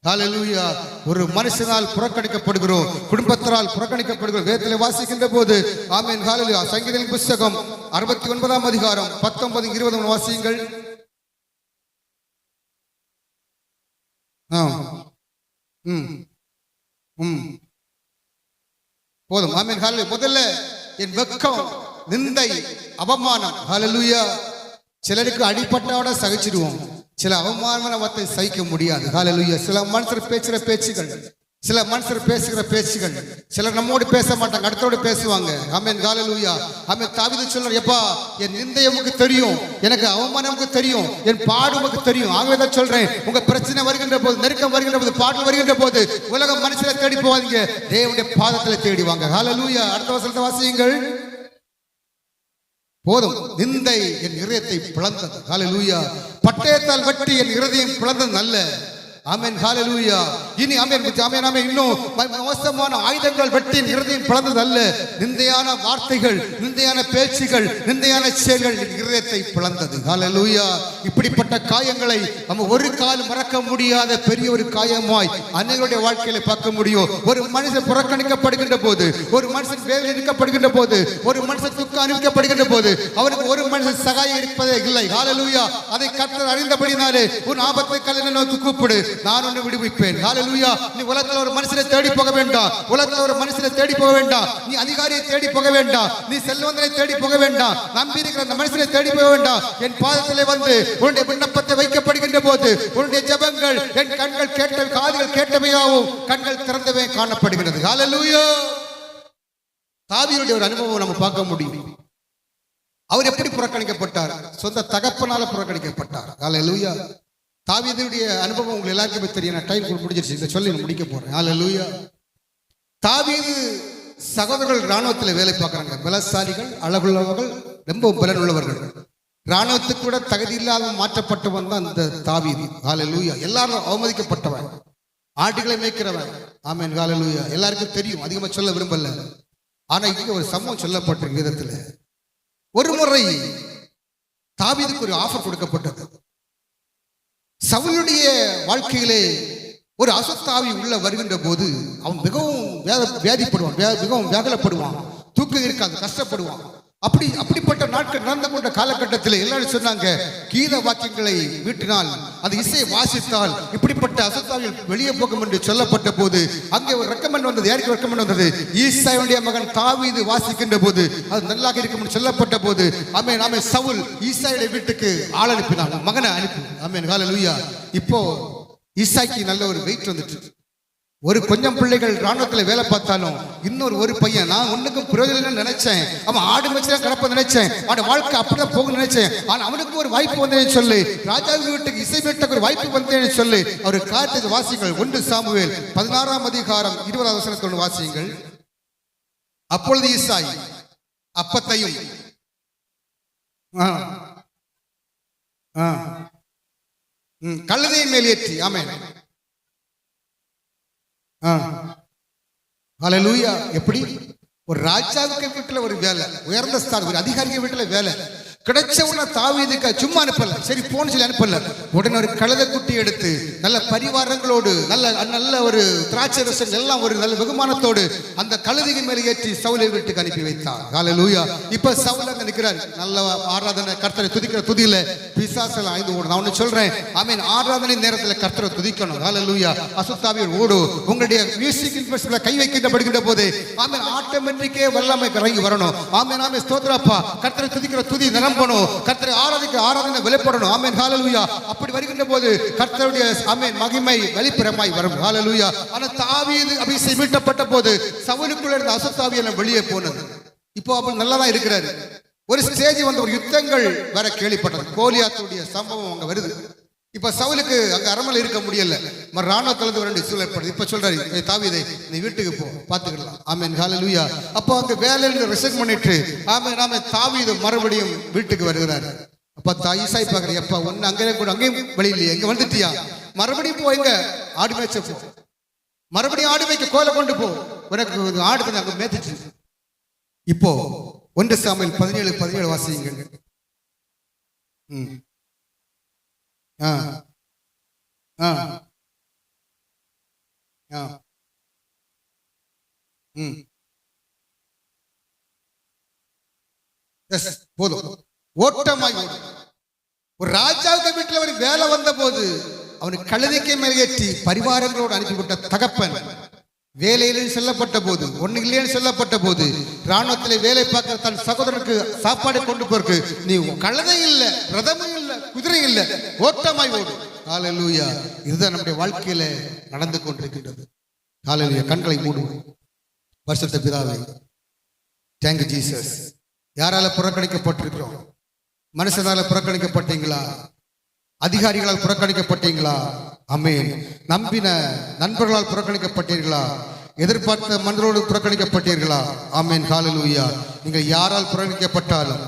S1: ஹல்லேலூயா. ஒரு மனுஷனால் புறக்கணிக்கப்படுகிறோம், குடும்பத்தால் புறக்கணிக்கப்படுகிறோம். வேதத்திலே வாசிக்கின்ற போது, ஆமென், ஹல்லேலூயா. சங்கீதங்களின் புஸ்தகம் 69ஆம் அதிகாரம் 19, 20 வாசியுங்கள். போதும். ஆமென், ஹல்லேலூயா. முதல்ல என் வெட்கம், நிந்தை, அவமானம். ஹல்லேலூயா. சிலருக்கு அடிப்பட்டோட சகிச்சிடுவோம், சில அவமானத்தை சகிக்க முடியாது. ஹல்லேலூயா. சில மனுஷர் பேசுகிற பேச்சுகள், சில மனுஷர் பேசுகிற பேச்சுகள், சிலர் நம்மோடு பேச மாட்டாங்க, அடுத்தோடு பேசுவாங்க. ஆமென், ஹல்லேலூயா. ஆமென். தாவீது சொல்றார், எப்பா, என் நிந்தை உமக்கு தெரியும், எனக்கு அவமானம் உமக்கு தெரியும், என் பாடு உமக்கு தெரியும். ஆகவே தான் சொல்றேன், உங்க பிரச்சனை வருகின்ற போது, நெருக்கம் வருகின்ற போது, பாடல் வருகின்ற போது உலக மனுஷரை தேடி போவாதீங்க, தேவனுடைய பாதத்தில் தேடிவாங்க. ஹல்லேலூயா. அடுத்த வசனத்தை வாசியுங்கள். போதும். நிந்தை என் இதயத்தை பிளந்தது. ஹல்லேலூயா. பட்டயத்தால் வெட்டி என் இதயம் பிளந்தது நல்ல. ஆமென், ஹல்லேலூயா. இனி ஆமென் ஆமென் ஆமென், இன்னும் மோசமான ஆயுதங்கள் வெட்டி என் இதயம் பிளந்தது அல்ல. நிந்தையான வார்த்தைகள், நிந்தையான பேச்சுகள், நிந்தையான செயல்கள் என் இதயத்தை பிளந்தது. ஹல்லேலூயா. இப்படிப்பட்ட காயங்களை நம்ம ஒரு கால் மறக்க முடியாத பெரிய ஒரு காயமாய் அன்னைகளுடைய வாழ்க்கையில பார்க்க முடியும். ஒரு மனுஷன் புறக்கணிக்கப்படுகின்ற போது, ஒரு மனுஷன் வேதனை இருக்கப்படுகின்ற போது, ஒரு மனுஷன் துக்கம் அனுபவிக்கப்படுகின்ற போது அவனுக்கு ஒரு மனுஷன் சகாயம் இருப்பதே இல்லை. ஹல்லேலூயா. அதை கர்த்தர் அறிந்தபடினாலே உன் ஆபத்தை கல்லனை நோக்கி கூப்பிடு, நான் உன்னை விடுவிப்பேன். ஹல்லேலூயா. நீ உலகத்தில் ஒரு மனுஷனை தேடி போக வேண்டாம், உலகத்தில் ஒரு மனுஷனை தேடி போக வேண்டாம், நீ அதிகாரியை தேடி போக வேண்டாம், நீ செல்வந்தனை தேடி போக வேண்டாம், நம்பி இருக்கிற அந்த மனுஷனை தேடி போக வேண்டாம். என் பாதத்திலே வந்து உன்னுடைய விண்ணப்பத்தை வைக்கப்படுகின்ற போது உன்னுடைய ஜெபங்கள், என் கண்கள் கேட்ட, காதுகள் கேட்டவையாவும் கண்கள் திறந்தவே காணப்படுகிறது. ஹல்லேலூயா. தாவீதுடைய ஒரு அனுபவம் நம்ம பார்க்க முடியும். அவர் எப்படி புறக்கணிக்கப்பட்டார்? சொந்த தகப்பனால புறக்கணிக்கப்பட்டார். ஹல்லேலூயா. தாவீதுடைய அனுபவம் உங்களுக்கு எல்லாருக்குமே தெரியும். டைம் முடிஞ்சிருச்சு, இதை சொல்லி முடிக்க போறேன். ஹல்லேலூயா. தாவீது சகோதரர்கள் இராணுவத்தில் வேலை பார்க்குறாங்க, பலசாலிகள், அழகுள்ளவர்கள், ரொம்ப பலன் உள்ளவர்கள். இராணுவத்துக்கு கூட தகுதி இல்லாத மாற்றப்பட்டவன் தான் இந்த தாவீது. ஹல்லேலூயா. எல்லாரும் அவமதிக்கப்பட்டவன், ஆட்டுகளை மேய்க்கிறவன். ஆமென், ஹல்லேலூயா. எல்லாருக்கும் தெரியும், அதிகமாக சொல்ல விரும்பல. ஆனா இங்க ஒரு சம்பவம் சொல்லப்பட்டிருக்க விதத்துல, ஒரு முறை தாவீதுக்கு ஒரு ஆஃபர் கொடுக்கப்பட்டது. சவுலுடைய வாழ்க்கையிலே ஒரு அசுத்தாவி உள்ள வருகின்ற போது அவன் மிகவும் வியாதிப்படுவான், மிகவும் வேதனைப்படுவான், தூக்கம் இருக்காது, கஷ்டப்படுவான். அப்படிப்பட்ட நாட்கள் நடந்து கொண்ட காலகட்டத்தில் எல்லாரும் சொன்னாங்க, கீத வாக்கியங்களை வீட்டினால், அந்த இசையை வாசித்தால் இப்படிப்பட்ட அசுத்தாவிகள் வெளியே போகும் என்று சொல்லப்பட்ட போது அங்கே ஒரு ரெக்கமெண்ட் வந்தது. யாருக்கு ரெக்கமெண்ட் வந்தது? ஈசாயுடைய மகன் தாவீது வாசிக்கின்ற போது அது நல்லாக இருக்கும் என்று சொல்லப்பட்ட போது, ஆமென் ஆமென், சவுல் ஈசாயுடைய வீட்டுக்கு ஆள் அனுப்பினான், மகனை அனுப்பி. ஆமென், ஹல்லேலூயா. இப்போ ஈசாய்க்கு நல்ல ஒரு வெயிட் வந்துட்டு, ஒரு கொஞ்சம் பிள்ளைகள் ராணுவத்துல வேலை பார்த்தாலும் ஒரு பையன் நான் ஒண்ணுக்கும் பிரயோஜனம் நினைச்சேன், அவன் ஆடு மேய்ச்சல கிடப்ப நினைச்சேன், அவன் வாழ்க்கை அப்படிதான் போக நினைச்சேன், ஆனா அவனுக்கு ஒரு வாய்ப்பு வந்தேன்னு சொல்லி ராஜாவின் வீட்டுக்கு இசை மீட்டக்கு ஒரு வாய்ப்பு வந்தேன்னு சொல்லி அவர் காரியத்தை வாசிங்கள். 1 சாமுவேல் 16ஆம் அதிகாரம் 20ஆம் வசனத்தோடு வாசியுங்கள். அப்பொழுது ஈசாய் அப்பத்தையும் கழுதையின் மேல் ஏற்றி, ஆமென், ஹல்லேலூயா. எப்படி ஒரு ராஜாவுக்கு வீட்டுல ஒரு வேலை, உயர்ந்த ஸ்தானம், ஒரு அதிகாரிக்கு வீட்டுல வேலை கிடைச்ச உடனே தாவீதுக்கு சும்மா அனுப்பல, சரி போன்னு சொல்லி அனுப்பல. உடனே ஒரு கழுதை குட்டி எடுத்து நல்ல பரிவாரங்களோடு நல்ல ஒரு திராட்சை ரசம் எல்லாம் ஒரு நல்ல வெகுமானத்தோடு அந்த கழுதையின் மேலே ஏற்றி சவுலை வீட்டுக்கு அனுப்பி வைத்தார். ஹல்லேலூயா. இப்ப சவுல் அங்க நிற்கிறார், நல்ல ஆராதனை, கர்த்தரை துதிக்கிற துதியில பிசாசெல்லாம் ஐந்து ஓடும். நான் ஒண்ணு சொல்றேன், ஆமென், ஆராதனை நேரத்தில் கர்த்தரை துதிக்கணும். ஹல்லேலூயா. அசுத்தாவியர் ஓடு, உங்களுடைய மியூசிக் இன்ஸ்ட்ருமெண்ட்ஸ்ல கை வைக்கப்படுகின்ற போது ஆமென் ஆட்டோமேட்டிக்கே வல்லமை இறங்கி வரணும். ஆமென், ஆமென், ஸ்தோத்திரப்பா. கர்த்தரை துதிக்கிற துதி கர்த்தரை ஆராதிக்க ஆராதனை வெளிப்படணும். ஆமென், ஹல்லேலூயா. அப்படி வருகின்ற போது கர்த்தருடைய ஆமென் மகிமை வெளிப்புறமாய் வரும். ஹல்லேலூயா. ஆனா தாவீது அபிஷேகம் மீட்டப்பட்ட போது சவுலுக்குள்ள இருந்த அசுத்தாவியெல்லாம் வெளியே போனது. இப்போ அப்படி நல்லதா இருக்கிறாரு. ஒரு ஸ்டேஜ் வந்து ஒரு யுத்தங்கள் வர கேள்விப்பட்டது, கோலியாத்துடைய சம்பவம் அங்க வருது. இப்ப சவுலுக்கு அங்க அரண்மனை இருக்க முடியல, ராணுவத்திலிருந்து 2 சூழல்படுது. இப்ப சொல்றாரு, தாவீதை நீ வீட்டுக்கு போ, பாத்துக்கலாம். ஆமென், ஹல்லேலூயா. அப்போ அங்க வேலையில ரிசைன் பண்ணிட்டு ஆமென் ஆமென் தாவீது மறுபடியும் வீட்டுக்கு வருகிறாரு. அப்ப ஈசாய் பாக்குற, எப்ப ஒன்னு அங்கே கூட அங்கேயும் வெளியிலையே, எங்க வந்துட்டியா, மறுபடியும் போ, எங்க ஆடு மேய்ச்ச போ, மறுபடியும் ஆடு மேய்க்க கோலை கொண்டு போ, உனக்கு ஆடு அங்க மேய்ச்சிச்சு. இப்போ 1 சாமுவேல் 17:17 வாசிங்க. போதும். ஓட்டமாய் ஒரு ராஜாவுக்கு வீட்டில் ஒரு வேலை வந்த போது அவனுக்கு கழுதைக்கே மேலேற்றி பரிவாரங்களோடு அனுப்பிவிட்ட தகப்பன் வேலையிலும் செல்லப்பட்ட போது, ஒண்ணு இல்லைன்னு சொல்லப்பட்ட போது, ராணுவத்தில் வேலை பார்க்கிற தன் சகோதரனுக்கு சாப்பாடு கொண்டு போறக்கு நீ கழுதை இல்ல, ரதமும் இல்ல, குதிரை இல்ல, ஓட்டமாய் ஓடு. ஹல்லேலூயா. இதுதான் நம்முடைய வாழ்க்கையில நடந்து கொண்டிருக்கின்றது. ஹல்லேலூயா. கண்களை மூடுவோம். பரிசுத்த பிதாவே, தேங்க் யூ ஜீசஸ். யாரால புறக்கணிக்கப்பட்டிருக்கிறோம்? மனுஷனால புறக்கணிக்கப்பட்டீங்களா? அதிகாரிகளால் புறக்கணிக்கப்பட்டீங்களா? ஆமென். நம்பின நண்பர்களால் புறக்கணிக்கப்பட்டீர்களா? எதிர்பார்த்த மனிதரோடு புறக்கணிக்கப்பட்டீர்களா? ஆமென், ஹல்லேலூயா. நீங்கள் யாரால் புறக்கணிக்கப்பட்டாலும்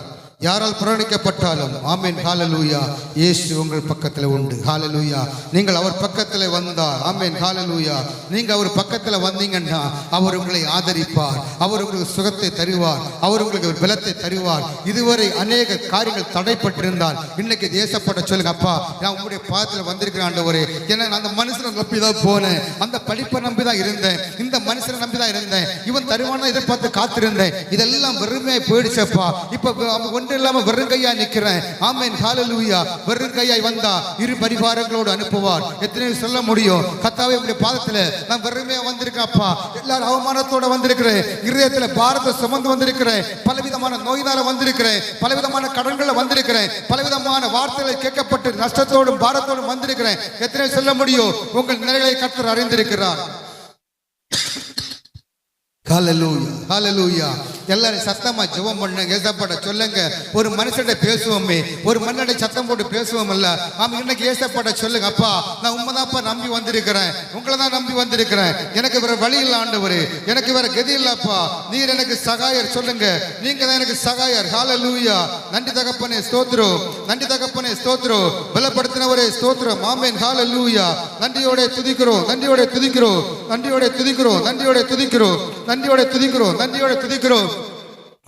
S1: ஆமென், ஹல்லேலூயா, இயேசு உங்கள் பக்கத்தில் உண்டு. ஹல்லேலூயா. நீங்கள் அவர் பக்கத்தில் வந்தால், ஆமென், ஹல்லேலூயா, நீங்க அவர் பக்கத்தில் வந்தீங்கன்னா அவர் உங்களை ஆதரிப்பார், அவர் உங்களுக்கு சுகத்தை தருவார், அவர் உங்களுக்கு பலத்தை தருவார். இதுவரை அநேக காரியங்கள் தடைப்பட்டிருந்தால் இன்னைக்கு தேசப்பட சொல்லுங்க, அப்பா நான் உங்களுடைய பாதத்தில் வந்திருக்கிறேன் ஆண்டவரே. ஏன்னா நான் அந்த மனுஷனை நம்பி தான் போனேன், அந்த படிப்பை நம்பி தான் இருந்தேன், இந்த மனுஷனை நம்பி தான் இருந்தேன், இவன் தருவான எதிர்பார்த்து காத்திருந்தேன், இதெல்லாம் வெறுமையாய் போயிடுச்சப்பா. இப்ப இல்லாம வெறுங்கையா நிக்கிறேன். ஆமென், ஹல்லேலூயா. வெறுங்கையாய் வந்தா இரு பரிவாரங்களோடு அனுப்புவார். எத்தனை சொல்ல முடியும்? கர்த்தாவே உம்முடைய பாதத்துல நான் வெறுமையா வந்திருக்கேன் அப்பா, எல்லாரும் அவமானத்தோட வந்திருக்கிறேன், இருதயத்துல பாரத்தை சுமந்து வந்திருக்கிறேன், பலவிதமான நோயினால வந்திருக்கிறேன், பலவிதமான கடன்களை வந்திருக்கிறேன், பலவிதமான வார்த்தைகளை கேட்கப்பட்டு நஷ்டத்தோடும் பாரத்தோடும் வந்திருக்கிறேன். எத்தனை சொல்ல முடியும்? உங்கள் நிலைகளை கர்த்தர் அறிந்திருக்கிறார். ஹல்லேலூயா, ஹல்லேலூயா. எல்லாரும் சத்தமா ஜெபம் பண்ணுங்க, ஏசப்பாட்ட சொல்லுங்க. ஒரு மனுஷன்ட பேசுவோமே, ஒரு மன்னட சத்தம் போட்டு பேசுவோம் இல்ல, ஆமா, இன்னைக்கு ஏசப்பாட்ட சொல்லுங்க, அப்பா நான் உண்மைதான்ப்பா நம்பி வந்திருக்கிறேன், உங்களை தான் நம்பி வந்திருக்கிறேன், எனக்கு வேற வழி இல்ல ஆண்டவரே, எனக்கு வேற கதி இல்லப்பா, நீர் எனக்கு சகாயர். சொல்லுங்க, நீங்க தான் எனக்கு சகாயர். ஹல்லேலூயா. நன்றி தகப்பனே, ஸ்தோத்திரம், நன்றி தகப்பனே, ஸ்தோத்திரம், பலப்படுத்தினவரே ஸ்தோத்திரம். ஆமென், ஹல்லேலூயா. நன்றியோட துதிக்கிறோம், நன்றியோட துதிக்கிறோம், நன்றியோட துதிக்கிறோம், நன்றியோட துதிக்கிறோம், நன்றியோட துதிக்கிறோம், நன்றியோட துதிக்கிறோம்.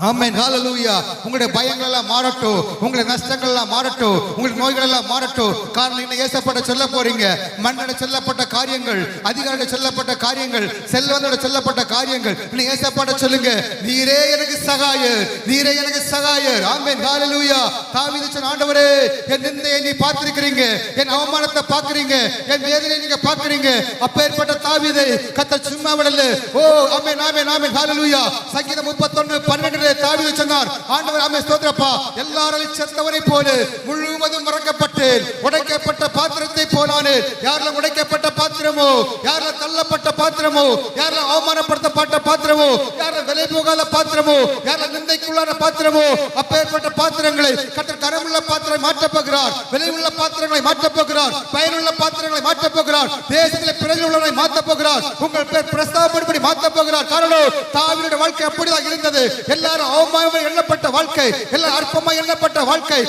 S1: ஆமென், ஹல்லேலூயா. உங்களுடைய பயங்கள் எல்லாம் மாறட்டும், உங்களுடைய நஷ்டங்கள் எல்லாம் மாறட்டும், உங்களுடைய நோய்கள் எல்லாம் மாறட்டும். காரணம் இன்னும் ஏசப்பட்ட சொல்ல போறீங்க. மன்னோட சொல்லப்பட்ட காரியங்கள், அதிகாரியோட சொல்லப்பட்ட காரியங்கள், செல்வந்தோட சொல்லப்பட்ட காரியங்கள் இன்னும் ஏசப்பட்ட சொல்லுங்க, நீரே எனக்கு சகாயர், நீரே எனக்கு சகாயர். ஆமென், ஹல்லேலூயா. தாவீது சொன்ன, ஆண்டவரே என் நிந்தையை நீ பார்த்திருக்கிறீங்க, என் அவமானத்தை பார்க்கிறீங்க, என் வேதனையை நீங்க பார்க்கிறீங்க. அப்பேற்பட்ட தாவீதை கர்த்தர் சும்மா விடல. ஓ ஆமென், ஆமென், ஆமென், ஹல்லேலூயா. சங்கீதம் 31:12 சங்கீதத்திலே தாவீது சொன்னார், ஆண்டவர் ஆமே ஸ்தோத்திரப்பா, எல்லாரும் செத்தவரை போல முழுவதும் மறக்கப்பட்டேன், உடைக்கப்பட்ட பாத்திரத்தை போலானேன். யாரெல்லாம் உடைக்கப்பட்ட பாத்திரமோ, யாரெல்லாம் தள்ளப்பட்ட பாத்திரமோ, யாரெல்லாம் அவமானப்படுத்தப்பட்ட பாத்திரமோ, யாரெல்லாம் விலை போகாத பாத்திரமோ, யாரெல்லாம் நிந்தைக்குள்ளான பாத்திரமோ, அப்பேற்பட்ட பாத்திரங்களை கர்த்தர் கரமுள்ள பாத்திரங்களை மாற்றப் போகிறார், விலை உள்ள பாத்திரங்களை மாற்றப் போகிறார், பயனுள்ள பாத்திரங்களை மாற்றப் போகிறார், தேசத்திலே பிறகு உள்ளவரை மாற்றப் போகிறார், உங்கள் பேர் பிரஸ்தாபப்படி மாற்றப் போகிறார். காரணம், தாவீதுடைய வாழ்க்கை அப்படிதான் இருந்தது. எல்லாரும் அவமானமாக எண்ணப்பட்ட வாழ்க்கை, எல்லாம் அற்பமாக எண்ணப்பட்ட வாழ்க்கை,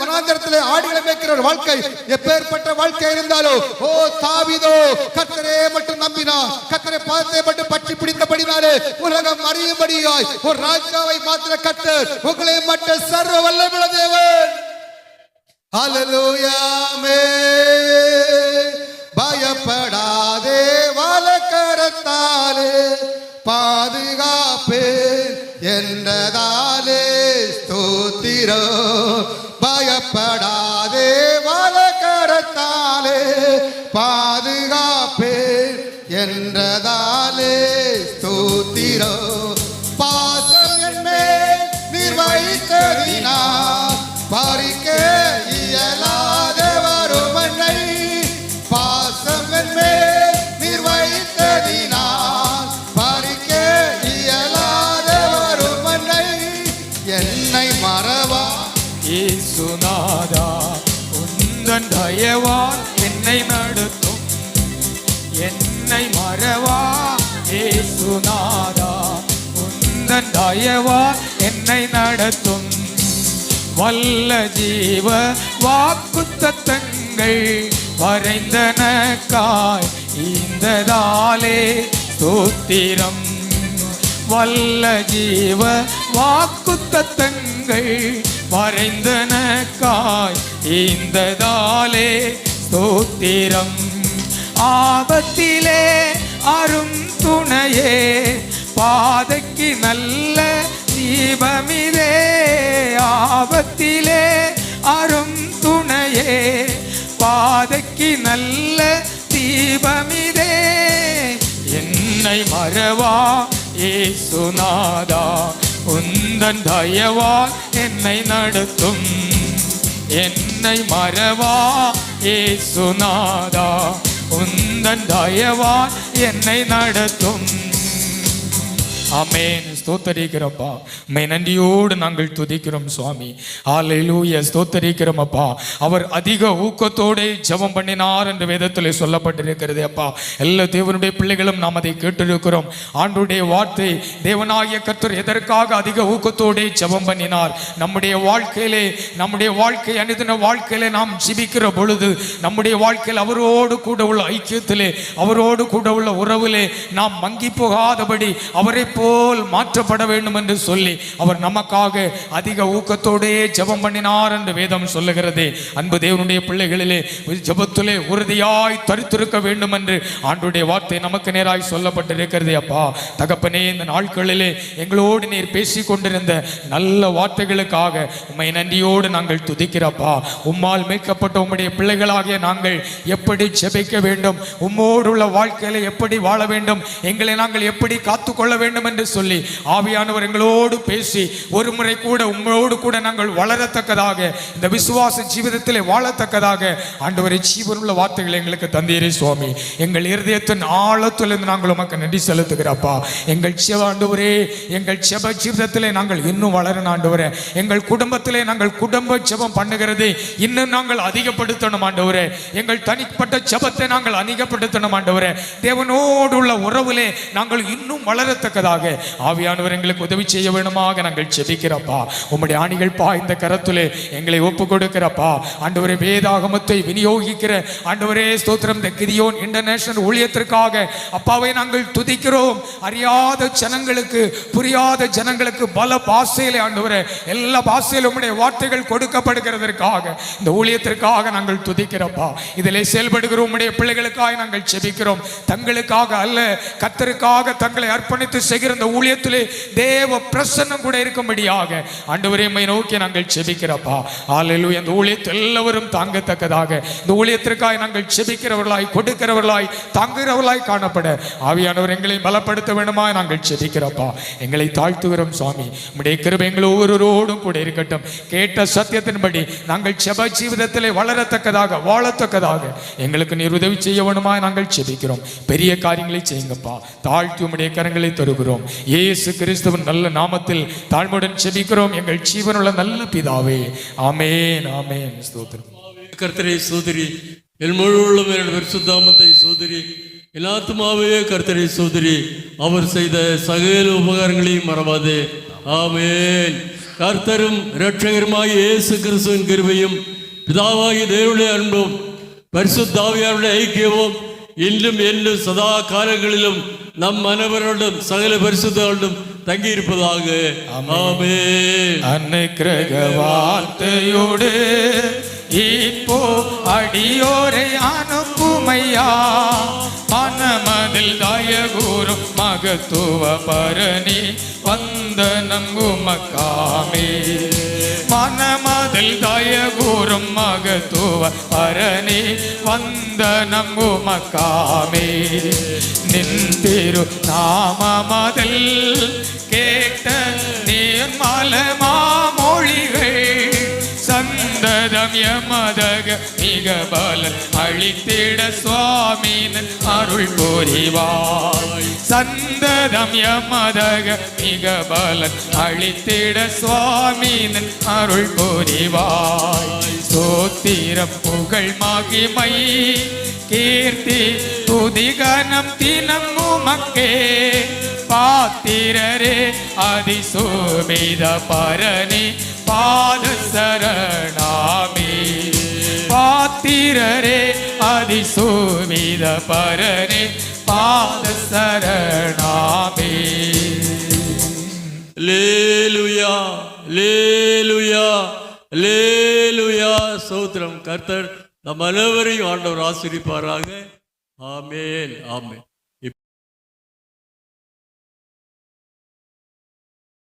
S1: வனாந்தரத்திலே ஆடுகளை மேய்க்கிற ஒரு வாழ்க்கை, எப்பேற்பட்ட வாழ்க்கை இருந்தாலும், ஓ தாவீதோ கர்த்தரே மட்டும் நம்பினார், கர்த்தரை பாதத்தை மட்டும் பற்றி பிடித்தபடினாலே உலகம் அறியும்படியாய் ஒரு ராஜாவை மாத்திர கர்த்தர் உங்களை மட்டும் சர்வ வல்லமையுள்ள தேவன். ஹல்லேலூயா. பயப்படாதே, வலக்கரத்தாலே பாதுகாப்பேன் என்றதாலே ஸ்தோத்திரம். பயப்படாதே, வலக்கரத்தாலே பாதுகாப்பேன் என்றதாலே ஸ்தோத்திரம். பாசம் என்மேல் நீர் வைத்ததினால் பறிக்க இயலாத வருமனை, பாசம் என்மேல் நீர் வைத்ததினால் பறிக்க இயலாத வருமனை, என்னை மறவா
S2: இயேசுநாதா, உந்தன் தயவால் என்னை நடத்தும், என்னை மறவா இயேசுநாதா, உந்தன் தயவால் என்னை நடத்தும். வல்ல ஜீவ வாக்குத்தத்தங்கள் வரைந்தனக்காய் இந்ததாலே ஸ்தோத்திரம். வல்ல ஜீவ வாக்குத்தத்தங்கள் வரைந்தனக்காய் இந்ததாலே ஸ்தோத்திரம். ஆபத்திலே அரும் துணையே, பாதைக்கு நல்ல தீபமிதே. ஆபத்திலே அரும் துணையே, பாதைக்கு நல்ல தீபமிதே. என்னை மறவா இயேசுநாதா, உந்தன் தயவால் என்னை நடத்தும். என்னை மறவா இயேசுநாதா, உந்தன் தயவால் என்னை நடத்தும். ஆமென். ஸ்தோத்தரிக்கிறப்பா, உம்மை நன்றியோடு நாங்கள் துதிக்கிறோம் சுவாமி. ஹல்லேலூயா. ஸ்தோத்தரிக்கிறோம் அப்பா. அவர் அதிக ஊக்கத்தோடு ஜெபம் பண்ணினார் என்று வேதத்தில் சொல்லப்பட்டிருக்கிறது அப்பா. எல்லா தேவனுடைய பிள்ளைகளும் நாம் அதை கேட்டிருக்கிறோம். ஆண்டவருடைய வார்த்தை, தேவனாகிய கர்த்தர் எதற்காக அதிக ஊக்கத்தோடு ஜெபம் பண்ணினார்? நம்முடைய வாழ்க்கை அனுதின வாழ்க்கையிலே நாம் ஜெபிக்கிற பொழுது, நம்முடைய வாழ்க்கையில் அவரோடு கூட உள்ள ஐக்கியத்திலே, அவரோடு கூட உள்ள உறவிலே நாம் மங்கி போகாதபடி அவரை போல் மாற்றப்பட வேண்டும் என்று சொல்லி அவர் நமக்காக அதிக ஊக்கத்தோடே ஜெபம் பண்ணினார் என்று வேதம் சொல்லுகிறது. அன்பு தேவனுடைய பிள்ளைகளிலே ஜெபத்திலே உறுதியாய் தரித்திருக்க வேண்டும் என்று ஆண்டவருடைய வார்த்தை நமக்கு நேராய் சொல்லப்பட்டிருக்கிறது. அப்பா தகப்பனே, இந்த நாட்களிலே எங்களோடு நீர் பேசிக் கொண்டிருந்த நல்ல வார்த்தைகளுக்காக உம்மை நன்றியோடு நாங்கள் துதிக்கிறப்பா. உம்மால் மீட்கப்பட்ட உம்முடைய பிள்ளைகளாகிய நாங்கள் எப்படி ஜெபிக்க வேண்டும், உம்மோடு உள்ள வாழ்க்கையில எப்படி வாழ வேண்டும், எங்களை நாங்கள் எப்படி காத்துக்கொள்ள வேண்டும் என்று சொல்லி ஆவியானவர் எங்களோடு பேசி ஒரு முறை கூட உங்களோடு கூட நாங்கள் வளரத்தக்கதாக, இந்த விசுவாச ஜீவிதத்திலே வாழத்தக்கதாக ஆண்டவரை ஜீவனுள்ள வார்த்தைகளை எங்களுக்கு தந்தீரே சுவாமி. எங்கள் இருதயத்தின் ஆழத்திலிருந்து நாங்கள் உமக்கு நன்றி செலுத்துகிறப்பா. எங்கள் ஆண்டவரே, எங்கள் ஜெப ஜீவிதத்திலே நாங்கள் இன்னும் வளரணும் ஆண்டவரே. எங்கள் குடும்பத்திலே நாங்கள் குடும்ப ஜெபம் பண்ணுகிறது இன்னும் நாங்கள் அதிகப்படுத்தணும் ஆண்டவரே. எங்கள் தனிப்பட்ட ஜெபத்தை நாங்கள் அதிகப்படுத்தணும் ஆண்டவரே. தேவனோடு உள்ள உறவிலே நாங்கள் இன்னும் வளரத்தக்கதாக ஆவியானவர் எங்களுக்கு உதவி செய்ய வேண்டுமாக நாங்கள் ஜெபிக்கிறப்பா. உம்முடைய ஆணிகள் இந்த கரத்திலே எங்களை ஒப்பு கொடுக்கிறப்பா. ஆண்டவரே, வேதாகமத்தை விநியோகிக்கிற ஆண்டவரே ஸ்தோத்திரம். இந்த கிதியோன் இன்டர்நேஷனல் ஊழியத்திற்காக அப்பாவை நாங்கள் துதிக்கிறோம். அறியாத ஜனங்களுக்கு, புரியாத ஜனங்களுக்கு பல பாஷையிலே ஆண்டவரே, எல்லா பாஷையிலும் உம்முடைய வார்த்தைகள் கொடுக்கப்படுகிறதற்காக இந்த ஊழியத்திற்காக நாங்கள் துதிக்கிறப்பா. இதிலே செயல்படுகிற உம்முடைய பிள்ளைகளுக்காக நாங்கள் ஜெபிக்கிறோம். தங்களுக்காக அல்ல, கர்த்தருக்காக தங்களை அர்ப்பணித்து செய்கிற இந்த ஊழியத்திலே தேவ பிரசன்னம் கூட இருக்கும்படியாக ஆண்டவரே உம்மை நோக்கி நாங்கள் செபிக்கிறப்பா. ஹalleluya. இந்த ஊழியத்தை எல்லாவரும் தாங்கத்தக்கதாக இந்த ஊழியத்திற்காக நாங்கள் செபிக்கிறவர்களாய், கொடுக்கிறவர்களாய், தாங்குகிறவர்களாய் காணப்பட ஆவியானவர் எங்களை பலப்படுத்த வேண்டுமா நாங்கள் செபிக்கிறப்பா. எங்களை தாழ்த்துகிறோம் சுவாமி. உம்முடைய கிருபை எங்கள் ஒவ்வொருவரோடும் கூட இருக்கட்டும். கேட்ட சத்தியத்தின்படி நாங்கள் செப ஜீவிதத்திலே வளரத்தக்கதாக, வாழத்தக்கதாக எங்களுக்கு நீர் உதவி செய்ய வேண்டுமா நாங்கள் செபிக்கிறோம். பெரிய காரியங்களை செய்யுங்கப்பா. தாழ்த்தி உம்முடைய கரங்களை தருகிறோம். இயேசு கிறிஸ்துவின் நல்ல நாமத்தில் தாழ்மையுடன் செபிக்கிறோம் எங்கள் ஜீவனுள்ள நல்ல பிதாவே. ஆமென், ஆமென். ஸ்தோத்திரம்.
S3: கர்த்தரை சோதரி, என் முழு உள்ளம் என்னுடைய பரிசுத்தாமத்தை சோதரி, என் ஆத்துமாவே கர்த்தரை சோதரி, அவர் செய்த சகல உபகாரங்களையும் மறவாதே. ஆமென். கர்த்தரும் இரட்சகருமாகிய இயேசு கிறிஸ்துவின் கிருபையும் பிதாவாகிய தேவனுடைய அன்பும் பரிசுத்த ஆவியானவருடைய ஐக்கியமும் இன்றும் என்றும் சதா காலங்களிலும் நம் அனைவரோடும் சகல பரிசுத்தோடும் தங்கி இருப்பதாக. ஆமென்.
S2: அனுக்கிரக வார்த்தையோடு இப்போ அடியோரை அனுப்புமையா, மனமதில் தயகூறும் மகத்துவ பரணி வந்தனம் உமக்காமே. மனமதில் தயகூறும் மகத்துவ பரணி வந்தனம் உமக்காமே. நின் திரு நாமமதில் கேட்ட நீர்மலமா மொழிகள் சந்ததம் யமதக மிக பலன் அழித்திட சுவாமின் அருள் புரிவாய். சந்ததம் யமதக மிக பலன் அழித்திட சுவாமின் அருள் புரிவாய். சோத்திரம் புகழ் மகிமை கீர்த்தி துதிகனம் தினம் உமக்கே. பாத்திரரே அதிசோபித பரணி பாத சரணாமே. பாத்திரரே அதிசோபித பரணி பாத சரணாமே.
S3: லேலுயா, லேலுயா, லேலுயா. ஸ்தோத்திரம். கர்த்தர் நம் அனைவரையும் ஆண்டவர் ஆசீர்வதிப்பாராக. ஆமென், ஆமென்.